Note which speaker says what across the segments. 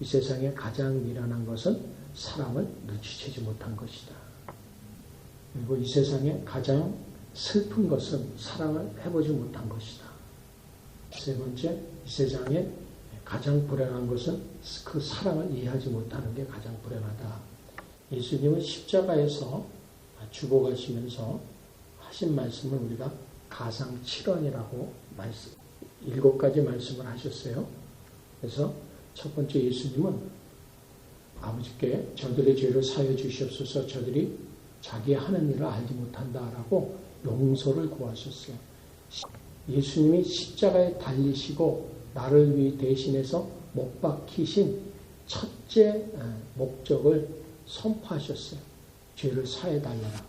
Speaker 1: 이 세상에 가장 미련한 것은 사랑을 눈치채지 못한 것이다. 그리고 이 세상에 가장 슬픈 것은 사랑을 해보지 못한 것이다. 세 번째, 이 세상에 가장 불행한 것은 그 사랑을 이해하지 못하는 게 가장 불행하다. 예수님은 십자가에서 죽어가시면서 하신 말씀을 우리가 가상칠언이라고 7가지 말씀을 하셨어요. 그래서 첫 번째, 예수님은 아버지께 저들의 죄를 사하여 주시옵소서, 저들이 자기 하는 일을 알지 못한다라고 용서를 구하셨어요. 예수님이 십자가에 달리시고 나를 위해 대신해서 못 박히신 첫째 목적을 선포하셨어요. 죄를 사해달라라.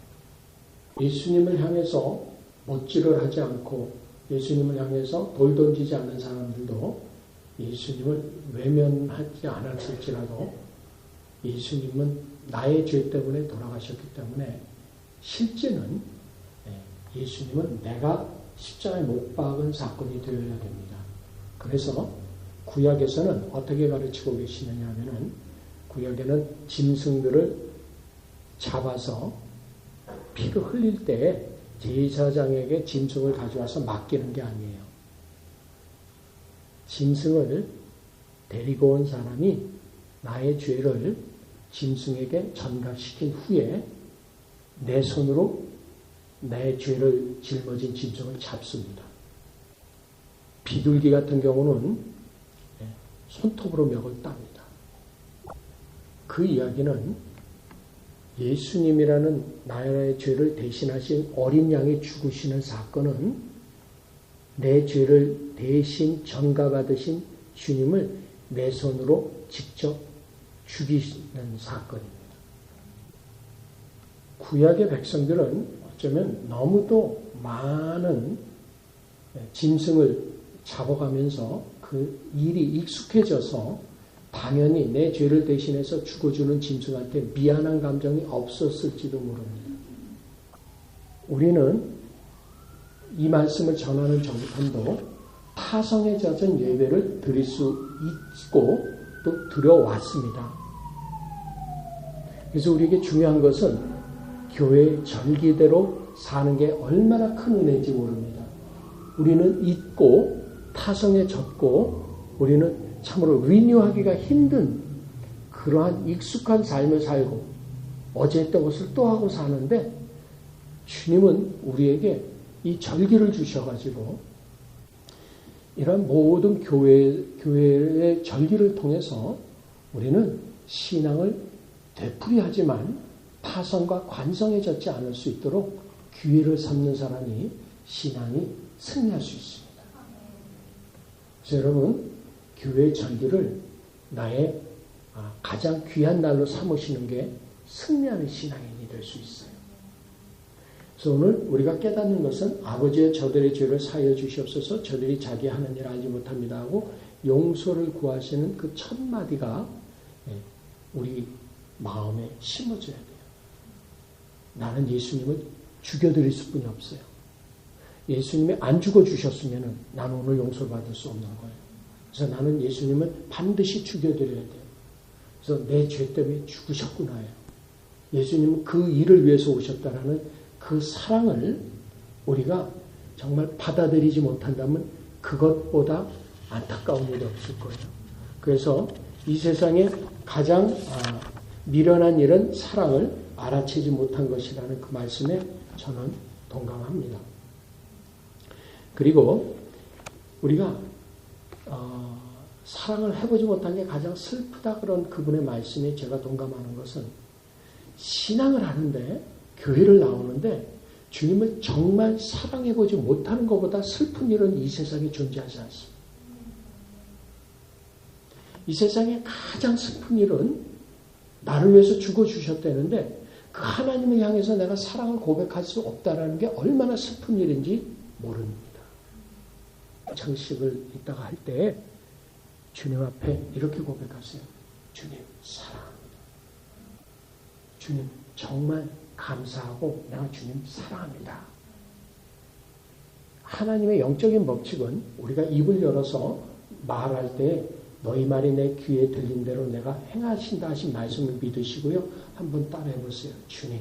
Speaker 1: 예수님을 향해서 못질을 하지 않고 예수님을 향해서 돌 던지지 않는 사람들도 예수님을 외면하지 않았을지라도 예수님은 나의 죄 때문에 돌아가셨기 때문에 실제는 예수님은 내가 십자가에 못 박은 사건이 되어야 됩니다. 그래서 구약에서는 어떻게 가르치고 계시느냐 하면은 구약에는 짐승들을 잡아서 피를 흘릴 때 제사장에게 짐승을 가져와서 맡기는 게 아니에요. 짐승을 데리고 온 사람이 나의 죄를 짐승에게 전가시킨 후에 내 손으로 내 죄를 짊어진 짐승을 잡습니다. 비둘기 같은 경우는 손톱으로 멱을 땁니다. 그 이야기는 예수님이라는 나의 죄를 대신하신 어린 양이 죽으시는 사건은 내 죄를 대신 전가받으신 주님을 내 손으로 직접 죽이는 사건입니다. 구약의 백성들은 어쩌면 너무도 많은 짐승을 잡아가면서 그 일이 익숙해져서 당연히 내 죄를 대신해서 죽어주는 짐승한테 미안한 감정이 없었을지도 모릅니다. 우리는 이 말씀을 전하는 전부터 타성에 젖은 예배를 드릴 수 있고 또 드려왔습니다. 그래서 우리에게 중요한 것은 교회의 절기대로 사는 게 얼마나 큰 은혜인지 모릅니다. 우리는 잊고 타성에 젖고 우리는 참으로 리뉴하기가 힘든 그러한 익숙한 삶을 살고 어제 했던 것을 또 하고 사는데 주님은 우리에게 이 절기를 주셔가지고 이런 모든 교회의 절기를 통해서 우리는 신앙을 되풀이하지만 타성과 관성에 젖지 않을 수 있도록 기회를 삼는 사람이 신앙이 승리할 수 있습니다. 그래서 여러분 교회의 절기를 나의 가장 귀한 날로 삼으시는 게 승리하는 신앙인이 될 수 있어요. 그래서 오늘 우리가 깨닫는 것은 아버지의 저들의 죄를 사하여 주시옵소서 저들이 자기 하는 일을 알지 못합니다 하고 용서를 구하시는 그 첫 마디가 우리 마음에 심어져야 돼요. 나는 예수님을 죽여드릴 수뿐이 없어요. 예수님이 안 죽어주셨으면 나는 오늘 용서를 받을 수 없는 거예요. 그래서 나는 예수님을 반드시 죽여드려야 돼요. 그래서 내 죄 때문에 죽으셨구나요. 예수님은 그 일을 위해서 오셨다라는 그 사랑을 우리가 정말 받아들이지 못한다면 그것보다 안타까운 일이 없을 거예요. 그래서 이 세상에 가장 미련한 일은 사랑을 알아채지 못한 것이라는 그 말씀에 저는 동감합니다. 그리고 우리가 사랑을 해보지 못한 게 가장 슬프다 그런 그분의 말씀에 제가 동감하는 것은 신앙을 하는데 교회를 나오는데 주님을 정말 사랑해보지 못하는 것보다 슬픈 일은 이 세상에 존재하지 않습니다. 이 세상에 가장 슬픈 일은 나를 위해서 죽어주셨다는데 그 하나님을 향해서 내가 사랑을 고백할 수 없다는 게 얼마나 슬픈 일인지 모릅니다. 장식을 이따가 할 때 주님 앞에 이렇게 고백하세요. 주님 사랑합니다. 주님 정말 감사하고 내가 주님 사랑합니다. 하나님의 영적인 법칙은 우리가 입을 열어서 말할 때 너희 말이 내 귀에 들린 대로 내가 행하신다 하신 말씀을 믿으시고요. 한번 따라해 보세요. 주님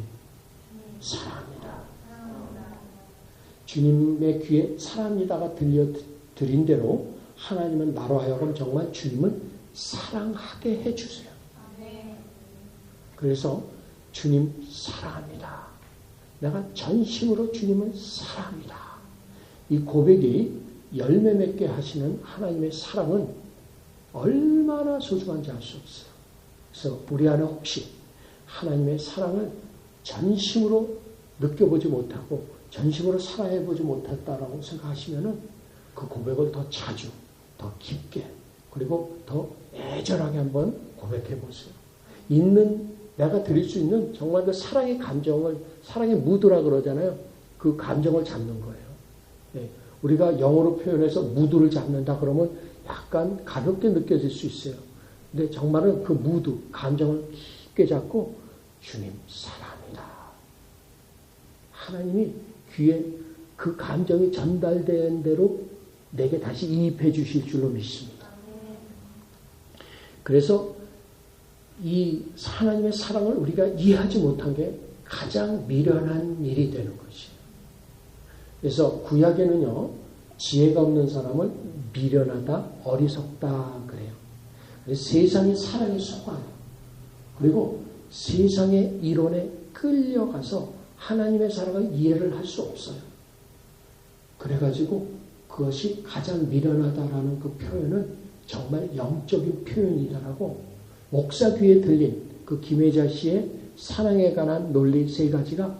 Speaker 1: 사랑합니다. 주님의 귀에 사랑합니다가 들린 대로 하나님은 나로 하여금 정말 주님을 사랑하게 해주세요. 그래서 주님 사랑합니다. 내가 전심으로 주님을 사랑합니다. 이 고백이 열매 맺게 하시는 하나님의 사랑은 얼마나 소중한지 알 수 없어요. 그래서 우리 안에 혹시 하나님의 사랑을 전심으로 느껴보지 못하고 전심으로 사랑해보지 못했다라고 생각하시면은 그 고백을 더 자주, 더 깊게, 그리고 더 애절하게 한번 고백해 보세요. 내가 드릴 수 있는 정말 그 사랑의 감정을, 사랑의 무드라 그러잖아요. 그 감정을 잡는 거예요. 네. 우리가 영어로 표현해서 무드를 잡는다 그러면 약간 가볍게 느껴질 수 있어요. 근데 정말은 그 무드, 감정을 깊게 잡고 주님 사랑합니다. 하나님이 귀에 그 감정이 전달된 대로 내게 다시 이입해 주실 줄로 믿습니다. 그래서 이 하나님의 사랑을 우리가 이해하지 못한 게 가장 미련한 일이 되는 것이에요. 그래서 구약에는요, 지혜가 없는 사람을 미련하다, 어리석다 그래요. 그래서 세상의 사랑에 속아요. 그리고 세상의 이론에 끌려가서 하나님의 사랑을 이해를 할 수 없어요. 그래가지고 그것이 가장 미련하다라는 그 표현은 정말 영적인 표현이다라고 목사 귀에 들린 그 김혜자 씨의 사랑에 관한 논리 3가지가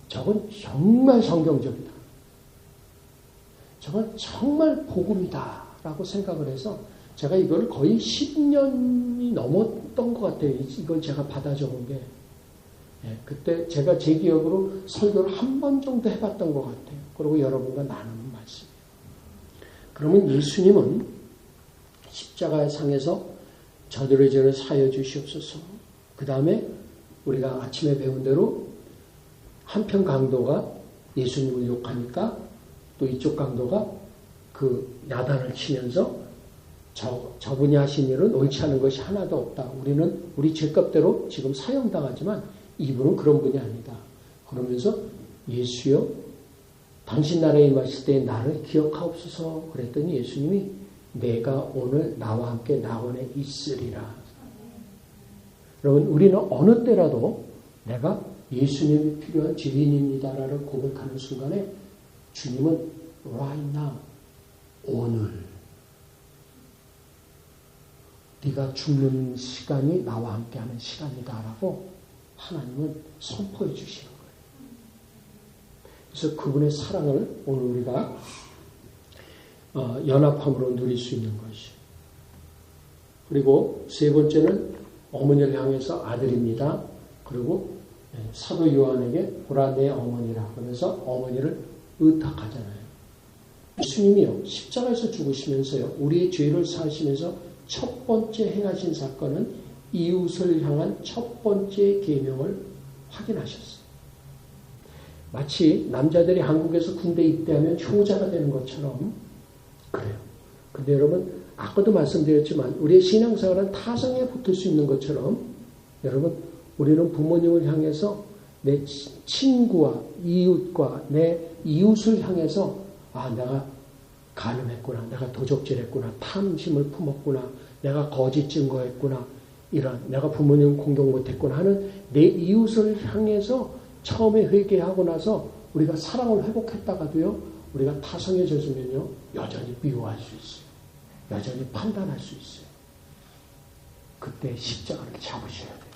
Speaker 1: 저건 정말 성경적이다. 저건 정말 복음이다 라고 생각을 해서 제가 이걸 거의 10년이 넘었던 것 같아요. 이걸 제가 받아 적은 게. 그때 제가 제 기억으로 설교를 한 번 정도 해봤던 것 같아요. 그리고 여러분과 나누는 말씀이에요. 그러면 예수님은 십자가의 상에서 저들의 죄를 사하여 주시옵소서. 그 다음에 우리가 아침에 배운 대로 한편 강도가 예수님을 욕하니까 또 이쪽 강도가 그 야단을 치면서 저분이 하신 일은 옳지 않은 것이 하나도 없다. 우리는 우리 죄값대로 지금 사형당하지만 이분은 그런 분이 아니다. 그러면서 예수여 당신 나라에 임하실 때 나를 기억하옵소서 그랬더니 예수님이 내가 오늘 나와 함께 낙원에 있으리라. 여러분 우리는 어느 때라도 내가 예수님이 필요한 죄인입니다라는 고백하는 순간에 주님은 right now, 오늘 네가 죽는 시간이 나와 함께하는 시간이다라고 하나님은 선포해 주시는 거예요. 그래서 그분의 사랑을 오늘 우리가 연합함으로 누릴 수 있는 것이에요. 그리고 3번째는 어머니를 향해서 아들입니다. 그리고 사도 요한에게 보라 내 어머니라 그러면서 어머니를 의탁하잖아요. 예수님이요 십자가에서 죽으시면서요 우리의 죄를 사하시면서 첫 번째 행하신 사건은 이웃을 향한 첫 번째 계명을 확인하셨어요. 마치 남자들이 한국에서 군대 입대하면 효자가 되는 것처럼 그래요. 근데 여러분 아까도 말씀드렸지만 우리의 신앙생활은 타성에 붙을 수 있는 것처럼 여러분 우리는 부모님을 향해서 내 친구와 이웃과 내 이웃을 향해서 내가 간음했구나, 내가 도적질했구나, 탐심을 품었구나, 내가 거짓 증거했구나, 이런 내가 부모님 공경 못했구나 하는 내 이웃을 향해서 처음에 회개하고 나서 우리가 사랑을 회복했다가도요 우리가 타성에 젖으면요 여전히 미워할 수 있어요. 여전히 판단할 수 있어요. 그때 십자가를 잡으셔야 돼요.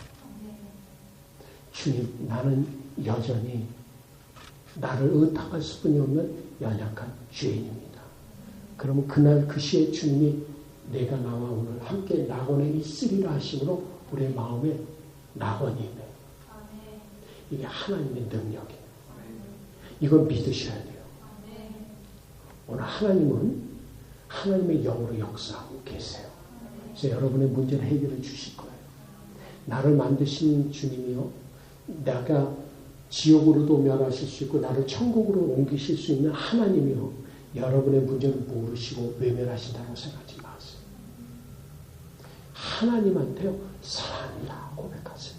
Speaker 1: 주님, 나는 여전히 나를 의탁할 수뿐이 없는 연약한 죄인입니다. 그러면 그날 그 시에 주님이 내가 나와 오늘 함께 낙원에 있으리라 하심으로 우리의 마음에 낙원이 있네요. 이게 하나님의 능력이에요. 이걸 믿으셔야 돼요. 오늘 하나님은 하나님의 영으로 역사하고 계세요. 그래서 여러분의 문제를 해결해 주실 거예요. 나를 만드신 주님이요. 내가 지옥으로도 멸하실 수 있고 나를 천국으로 옮기실 수 있는 하나님이요. 여러분의 문제를 모르시고 외면하신다고 생각하지 마세요. 하나님한테요 사랑합니다 고백하세요.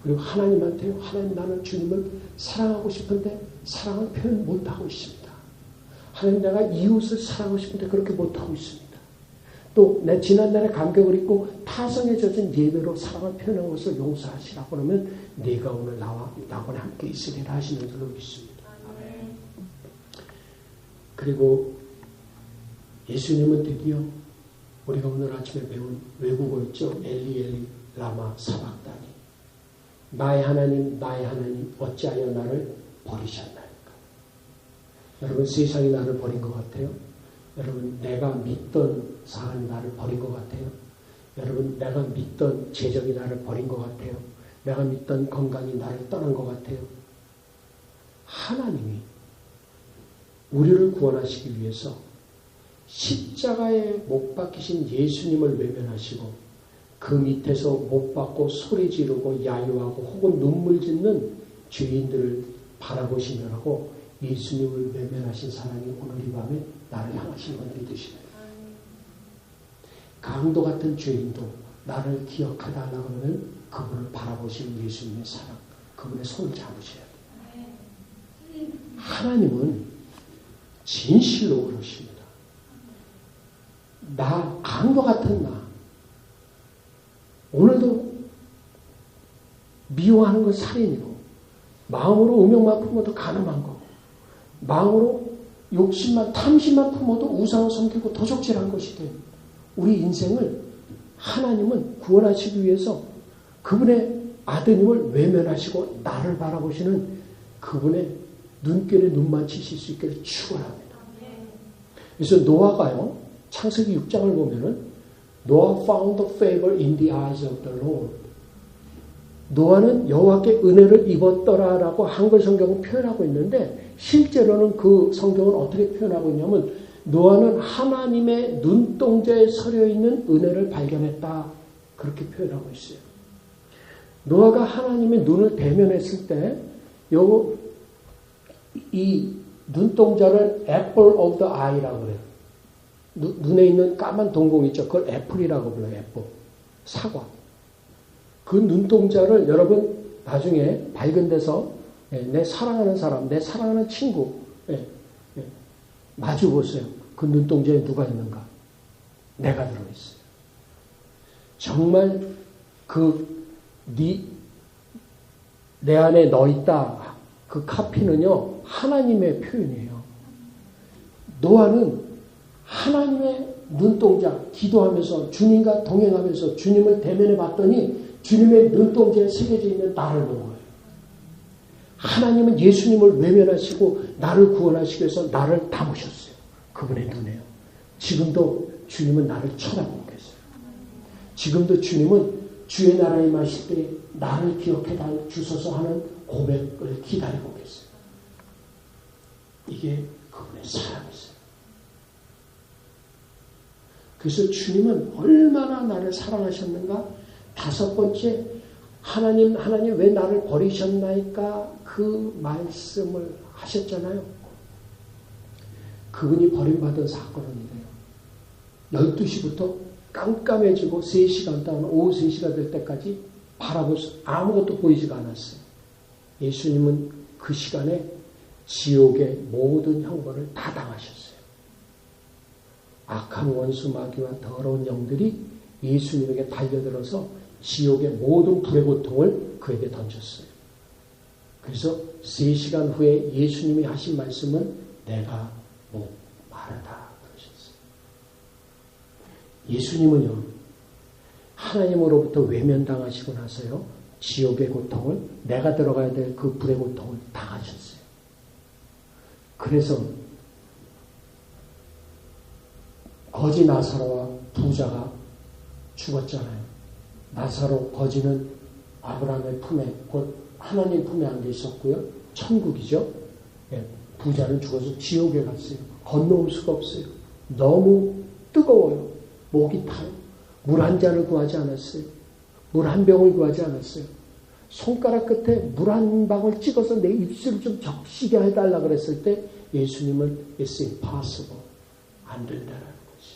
Speaker 1: 그리고 하나님한테요 하나님 나는 주님을 사랑하고 싶은데 사랑을 표현 못하고 있습니다. 하나님 내가 이웃을 사랑하고 싶은데 그렇게 못하고 있습니다. 또 내 지난날의 감격을 잊고 타성에 젖은 예배로 사랑을 표현한 것을 용서하시라고 그러면 네가 오늘 나와 낙원에 함께 있으리라 하시는 줄로 믿습니다. 그리고 예수님은 드디어 우리가 오늘 아침에 배운 외국어 있죠. 엘리 엘리 라마 사박다니 나의 하나님 어찌하여 나를 버리셨나이까. 여러분 세상이 나를 버린 것 같아요. 여러분 내가 믿던 사람이 나를 버린 것 같아요. 여러분 내가 믿던 재정이 나를 버린 것 같아요. 내가 믿던 건강이 나를 떠난 것 같아요. 하나님이 우리를 구원하시기 위해서 십자가에 못 박히신 예수님을 외면하시고 그 밑에서 못 박고 소리 지르고 야유하고 혹은 눈물 짓는 죄인들을 바라보시느라고 예수님을 외면하신 사랑이 오늘 이 밤에 나를 향하신 건 믿으시네요. 강도 같은 죄인도 나를 기억하다 하면 그분을 바라보시는 예수님의 사랑, 그분의 손을 잡으셔야 돼요. 하나님은 진실로 그러십니다. 나, 강도 같은 나, 오늘도 미워하는 건 살인이고, 마음으로 음욕만 품어도 가늠한 거고, 마음으로 욕심만, 탐심만 품어도 우상을 섬기고 도적질한 것이 된 우리 인생을 하나님은 구원하시기 위해서 그분의 아드님을 외면하시고 나를 바라보시는 그분의 눈길에 눈 맞추실 수 있기를 축원합니다. 그래서 노아가요, 창세기 6장을 보면은 Noah found favor in the eyes of the Lord. 노아는 여호와께 은혜를 입었더라라고 한글 성경은 표현하고 있는데 실제로는 그 성경은 어떻게 표현하고 있냐면 노아는 하나님의 눈동자에 서려 있는 은혜를 발견했다 그렇게 표현하고 있어요. 노아가 하나님의 눈을 대면했을 때 이 눈동자를 apple of the eye라고 그래요. 눈에 있는 까만 동공 있죠. 그걸 애플이라고 불러요. 애플. 사과. 그 눈동자를 여러분 나중에 발견돼서 내 사랑하는 사람, 내 사랑하는 친구 마주 보세요. 그 눈동자에 누가 있는가? 내가 들어있어요. 정말 내 안에 너 있다. 그 카피는요 하나님의 표현이에요. 노아는 하나님의 눈동자 기도하면서 주님과 동행하면서 주님을 대면해 봤더니 주님의 눈동자에 새겨져 있는 나를 본 거예요. 하나님은 예수님을 외면하시고 나를 구원하시기 위해서 나를 담으셨어요. 그분의 눈에요. 지금도 주님은 나를 쳐다보고 계세요. 지금도 주님은 주의 나라에 마실 때 나를 기억해 주소서 하는 고백을 기다리고 계세요. 이게 그분의 사랑이세요. 그래서 주님은 얼마나 나를 사랑하셨는가? 다섯 번째, 하나님 왜 나를 버리셨나이까? 그 말씀을 하셨잖아요. 그분이 버림받은 사건은 이래요. 12시부터 깜깜해지고 3시간 동안 오후 3시가 될 때까지 아무것도 보이지가 않았어요. 예수님은 그 시간에 지옥의 모든 형벌을 다 당하셨어요. 악한 원수 마귀와 더러운 영들이 예수님에게 달려들어서 지옥의 모든 불의 고통을 그에게 던졌어요. 그래서 3시간 후에 예수님이 하신 말씀은 내가 목마르다 그러셨어요. 예수님은요 하나님으로부터 외면당하시고 나서요 지옥의 고통을 내가 들어가야 될 그 불의 고통을 당하셨어요. 그래서 거지 나사로와 부자가 죽었잖아요. 나사로 거지는 아브라함의 품에 곧 하나님 품에 앉아 있었고요. 천국이죠. 부자는 죽어서 지옥에 갔어요. 건너올 수가 없어요. 너무 뜨거워요. 목이 타요. 물 한 잔을 구하지 않았어요. 물 한 병을 구하지 않았어요. 손가락 끝에 물 한 방울 찍어서 내 입술을 좀 적시게 해달라 그랬을 때 예수님은 It's impossible. 안 된다라는 거지.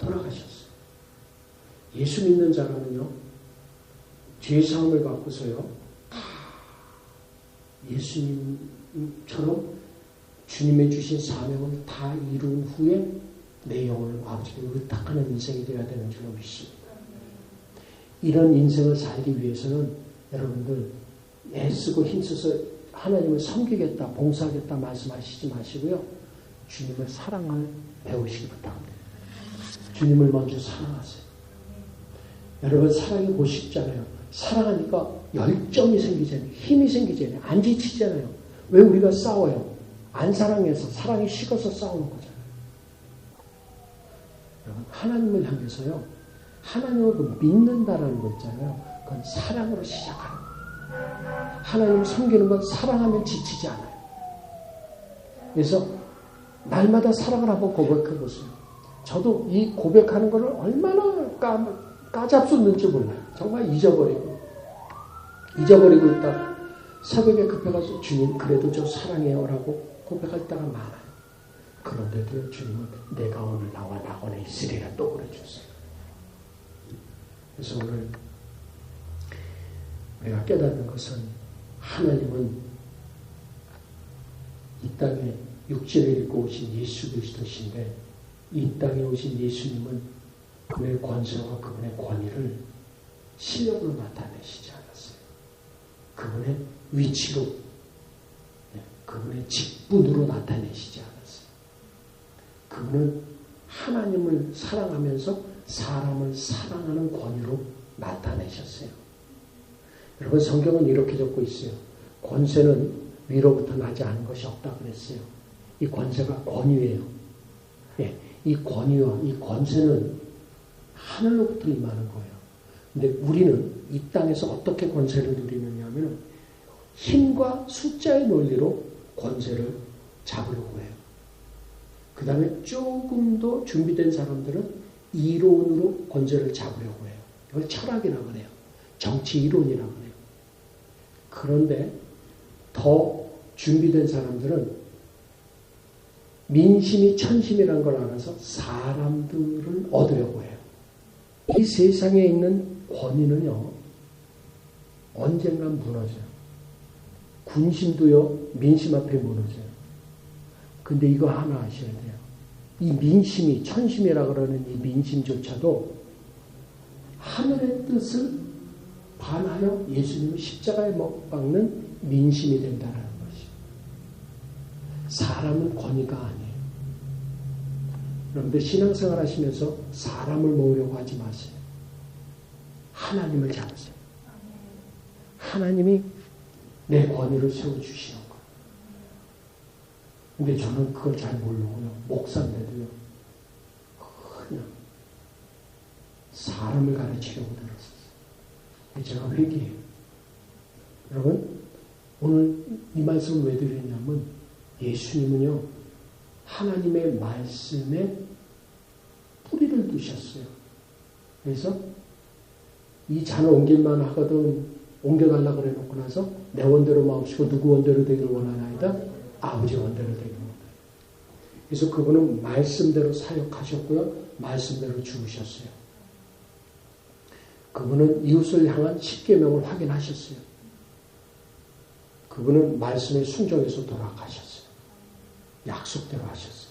Speaker 1: 돌아가셨어요. 예수 믿는 자라면요, 죄사함을 받고서요, 예수님처럼 주님의 주신 사명을 다 이룬 후에 내 영혼을 아버지께 의탁하는 인생이 되어야 되는 줄로 믿습니다. 이런 인생을 살기 위해서는 여러분들 애쓰고 힘써서 하나님을 섬기겠다, 봉사하겠다 말씀하시지 마시고요. 주님을 사랑을 배우시기 부탁합니다. 주님을 먼저 사랑하세요. 여러분 사랑해보고 싶잖아요. 사랑하니까 열정이 생기잖아요. 힘이 생기잖아요. 안 지치잖아요. 왜 우리가 싸워요? 안 사랑해서, 사랑이 식어서 싸우는 거잖아요. 여러분 하나님을 향해서요, 하나님을 믿는다라는 거 있잖아요. 그건 사랑으로 시작하는 거예요. 하나님을 섬기는 건 사랑하면 지치지 않아요. 그래서 날마다 사랑을 한번 고백해 보세요. 저도 이 고백하는 거를 얼마나 까잡수는지 몰라요. 정말 잊어버리고 있다. 새벽에 급해가지고 주님 그래도 저 사랑해요 라고 고백할 때가 많아요. 그런데도 주님은 내가 오늘 나와 낙원에 있으리라 또 그래주세요. 그래서 오늘 내가 깨닫는 것은 하나님은 이 땅에 육체를 입고 오신 예수 그리스도신데 이 땅에 오신 예수님은 그분의 권세와 그분의 권위를 실력으로 나타내시지 않았어요. 그분의 위치로, 그분의 직분으로 나타내시지 않았어요. 그분은 하나님을 사랑하면서 사람을 사랑하는 권위로 나타내셨어요. 여러분 성경은 이렇게 적고 있어요. 권세는 위로부터 나지 않은 것이 없다 그랬어요. 이 권세가 권위예요. 이 권위와 이 권세는 하늘로부터 임하는 거예요. 근데 우리는 이 땅에서 어떻게 권세를 누리느냐 하면 힘과 숫자의 논리로 권세를 잡으려고 해요. 그 다음에 조금 더 준비된 사람들은 이론으로 권세를 잡으려고 해요. 이걸 철학이라고 그래요. 정치 이론이라고 그래요. 그런데 더 준비된 사람들은 민심이 천심이라는 걸 알아서 사람들을 얻으려고 해요. 이 세상에 있는 권위는요, 언젠간 무너져요. 군심도요, 민심 앞에 무너져요. 근데 이거 하나 아셔야 돼요. 이 민심이, 천심이라고 그러는 이 민심조차도 하늘의 뜻을 반하여 예수님을 십자가에 못 박는 민심이 된다는 것이. 사람은 권위가 아니에요. 여러분들 신앙생활 하시면서 사람을 모으려고 하지 마세요. 하나님을 잡으세요. 하나님이 내 권위를 세워주시는 거예요. 근데 저는 그걸 잘 모르고요. 목사인데도요. 그냥 사람을 가르치려고 들었어요. 제가 회개해요. 여러분 오늘 이 말씀을 왜 드리냐면 예수님은요. 하나님의 말씀에 뿌리를 두셨어요. 그래서 이 잔을 옮길만 하거든 옮겨달라고 그래 놓고 나서 내 원대로 마옵시고 누구 원대로 되기를 원하나이다. 아버지 원대로 되기를 원하나이다. 그래서 그분은 말씀대로 사역하셨고요. 말씀대로 죽으셨어요. 그분은 이웃을 향한 십계명을 확인하셨어요. 그분은 말씀에 순종해서 돌아가셨어요. 약속대로 하셨어요.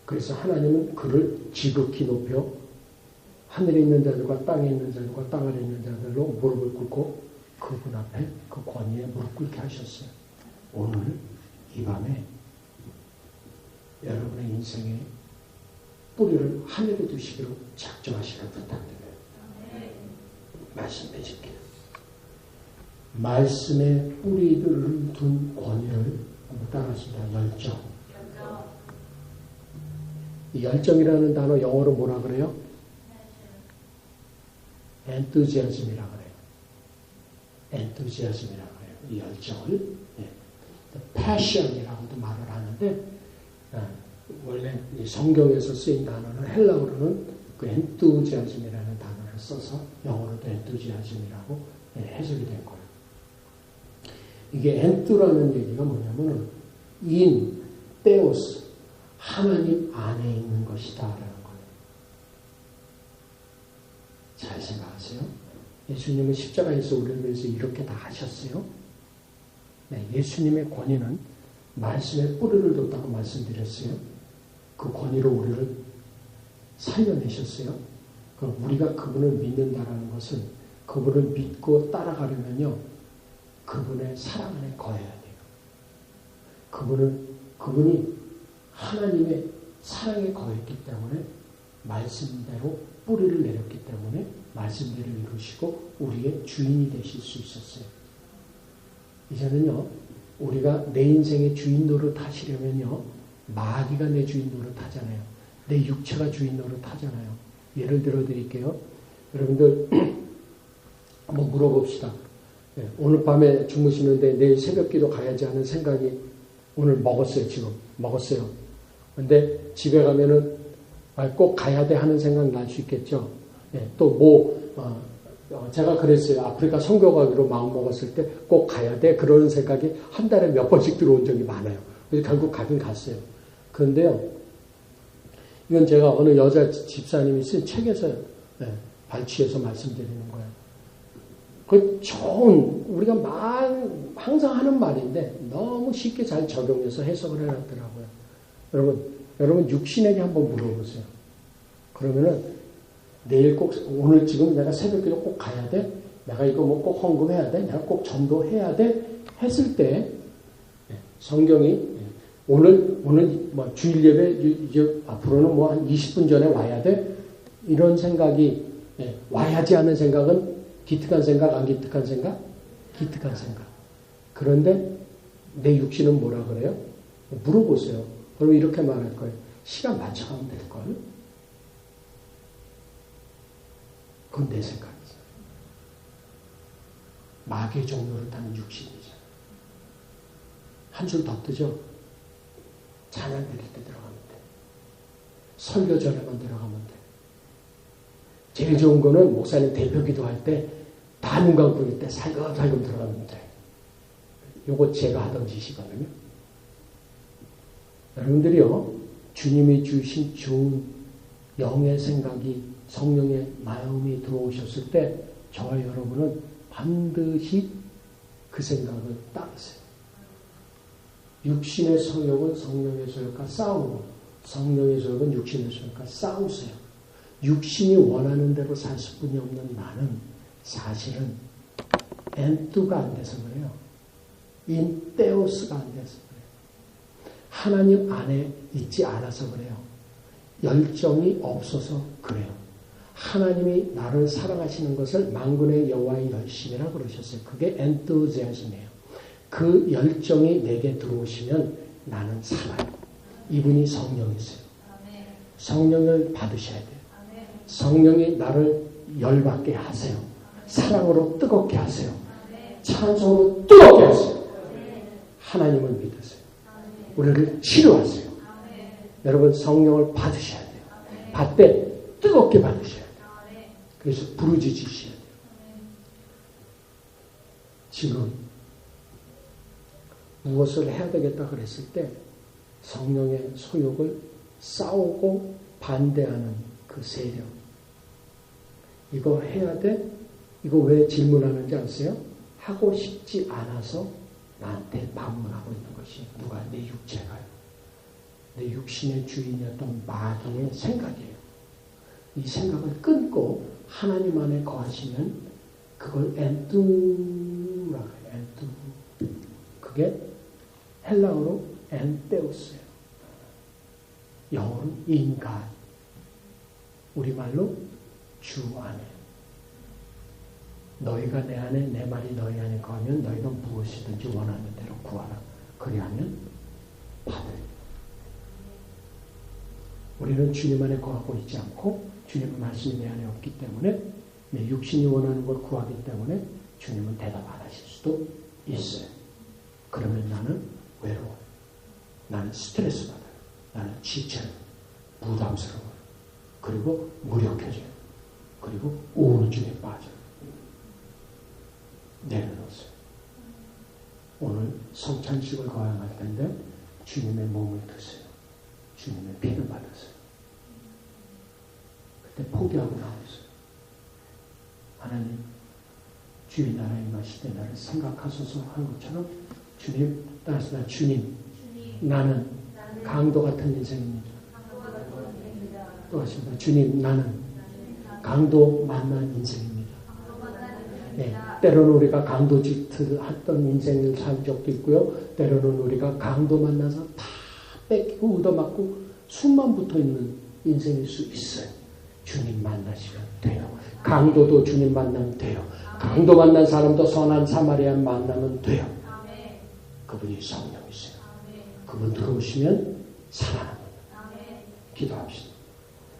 Speaker 1: 그래서 하나님은 그를 지극히 높여 하늘에 있는 자들과 땅에 있는 자들과 땅 아래 있는 자들로 무릎을 꿇고 그분 앞에 그 권위에 무릎 꿇게 하셨어요. 오늘 이 밤에 여러분의 인생에 뿌리를 하늘에 두시기로 작정하시길 부탁드려요. 말씀 맺을게요. 말씀에 뿌리를 둔 권위를 따라하십니다. 열정. 이 열정이라는 단어 영어로 뭐라 그래요? enthusiasm이라고 그래요. enthusiasm이라고 그래요. 이 열정을 passion이라고도 말을 하는데 원래 이 성경에서 쓰인 단어는 헬라어로는 그 enthusiasm이라는 단어를 써서 영어로도 enthusiasm이라고 해석이 된 거예요. 이게 엔뚜라는 얘기가 뭐냐면 인, 테오스, 하나님 안에 있는 것이다 라는 거예요. 잘 생각하세요. 예수님은 십자가에서 우리를 위해서 이렇게 다 하셨어요. 네, 예수님의 권위는 말씀에 뿌리를 뒀다고 말씀드렸어요. 그 권위로 우리를 살려내셨어요. 그럼 우리가 그분을 믿는다라는 것은 그분을 믿고 따라가려면요, 그분의 사랑 안에 거해야 돼요. 그분이 하나님의 사랑에 거했기 때문에 말씀대로 뿌리를 내렸기 때문에 말씀대로 이루시고 우리의 주인이 되실 수 있었어요. 이제는요, 우리가 내 인생의 주인 노릇 하시려면요, 마귀가 내 주인 노릇 하잖아요. 내 육체가 주인 노릇 하잖아요. 예를 들어 드릴게요. 여러분들 한번 물어봅시다. 네, 오늘 밤에 주무시는데 내일 새벽기도 가야지 하는 생각이 오늘 먹었어요. 지금 먹었어요. 근데 집에 가면은 꼭 가야 돼 하는 생각 날 수 있겠죠. 네, 또 제가 그랬어요. 아프리카 선교 가기로 마음 먹었을 때 꼭 가야 돼 그런 생각이 한 달에 몇 번씩 들어온 적이 많아요. 그래서 결국 가긴 갔어요. 그런데요, 이건 제가 어느 여자 집사님이 쓴 책에서 발췌해서 말씀드리는 거예요. 그 좋은, 우리가 항상 하는 말인데 너무 쉽게 잘 적용해서 해석을 해놨더라고요. 여러분 육신에게 한번 물어보세요. 그러면은 내일 오늘 지금 내가 새벽기도 꼭 가야 돼? 내가 이거 뭐 꼭 헌금해야 돼? 내가 꼭 전도해야 돼? 했을 때 성경이 오늘 뭐 주일 예배 이제 앞으로는 뭐 한 20분 전에 와야 돼? 이런 생각이 와야지 하는 생각은 기특한 생각, 안 기특한 생각? 기특한 생각. 그런데 내 육신은 뭐라 그래요? 물어보세요. 그럼 이렇게 말할 거예요. 시간 맞춰가면 될걸? 그건 내 생각이죠. 마귀의 종로를 타는 육신이죠. 한 줄 더 뜨죠? 찬양 드릴 때 들어가면 돼. 설교 전에만 들어가면 돼. 제일 좋은 거는 목사님 대표 기도할 때 다 눈 감고 있을 때 살금살금 들어가면 돼. 요거 제가 하던 짓이거든요. 여러분들이요, 주님이 주신 좋은 영의 생각이, 성령의 마음이 들어오셨을 때 저와 여러분은 반드시 그 생각을 따르세요. 육신의 소욕은 성령의 소욕과 싸우고 성령의 소욕은 육신의 소욕과 싸우세요. 육신이 원하는 대로 살 수뿐이 없는 나는 사실은 엔뚜가 안 돼서 그래요. 인테오스가 안 돼서 그래요. 하나님 안에 있지 않아서 그래요. 열정이 없어서 그래요. 하나님이 나를 사랑하시는 것을 만군의 여호와의 열심이라고 그러셨어요. 그게 엔투지아즘이에요. 그 열정이 내게 들어오시면 나는 살아요. 이분이 성령이세요. 성령을 받으셔야 돼요. 성령이 나를 열받게 하세요. 사랑으로 뜨겁게 하세요. 찬송으로 뜨겁게 하세요. 하나님을 믿으세요. 우리를 치료하세요. 여러분 성령을 받으셔야 돼요. 받되 뜨겁게 받으셔야 돼요. 그래서 부르짖으셔야 돼요. 지금 무엇을 해야 되겠다 그랬을 때 성령의 소욕을 싸우고 반대하는 그 세력, 이거 해야 돼? 이거 왜 질문하는지 아세요? 하고 싶지 않아서 나한테 반문하고 있는 것이 누가? 내 육체가요. 내 육신의 주인이었던 마귀의 생각이에요. 이 생각을 끊고 하나님 안에 거하시면 그걸 엔뚜라고 해요. 엔뚜. 그게 헬라어로 엔테우스예요. 영어로 인간. 우리말로 주 안에. 너희가 내 안에, 내 말이 너희 안에 거하면 너희가 무엇이든지 원하는 대로 구하라. 그리하면 받으리라. 우리는 주님 안에 거하고 있지 않고 주님의 말씀이 내 안에 없기 때문에 내 육신이 원하는 걸 구하기 때문에 주님은 대답 안 하실 수도 있어요. 그러면 나는 외로워요. 나는 스트레스 받아요. 나는 지쳐요. 부담스러워요. 그리고 무력해져요. 그리고 우울증에 빠져요. 내려놓으세요. 오늘 성찬식을 거행할 텐데 주님의 몸을 드세요. 주님의 피를 받으세요. 그때 포기하고 나오세요. 하나님 주의 나라에 임하실 때 나를 생각하소서 하는 것처럼 주님 따라서 주님 나는 강도 같은 인생입니다. 또 하십니다. 주님 나는 강도 만난 인생입니다. 네, 때로는 우리가 강도 짓을 했던 인생을 살 적도 있고요. 때로는 우리가 강도 만나서 다 뺏기고 얻어맞고 숨만 붙어있는 인생일 수 있어요. 주님 만나시면 돼요. 강도도 주님 만나면 돼요. 강도 만난 사람도 선한 사마리아 만나면 돼요. 그분이 성령이세요. 그분 들어오시면 살아납니다. 기도합시다.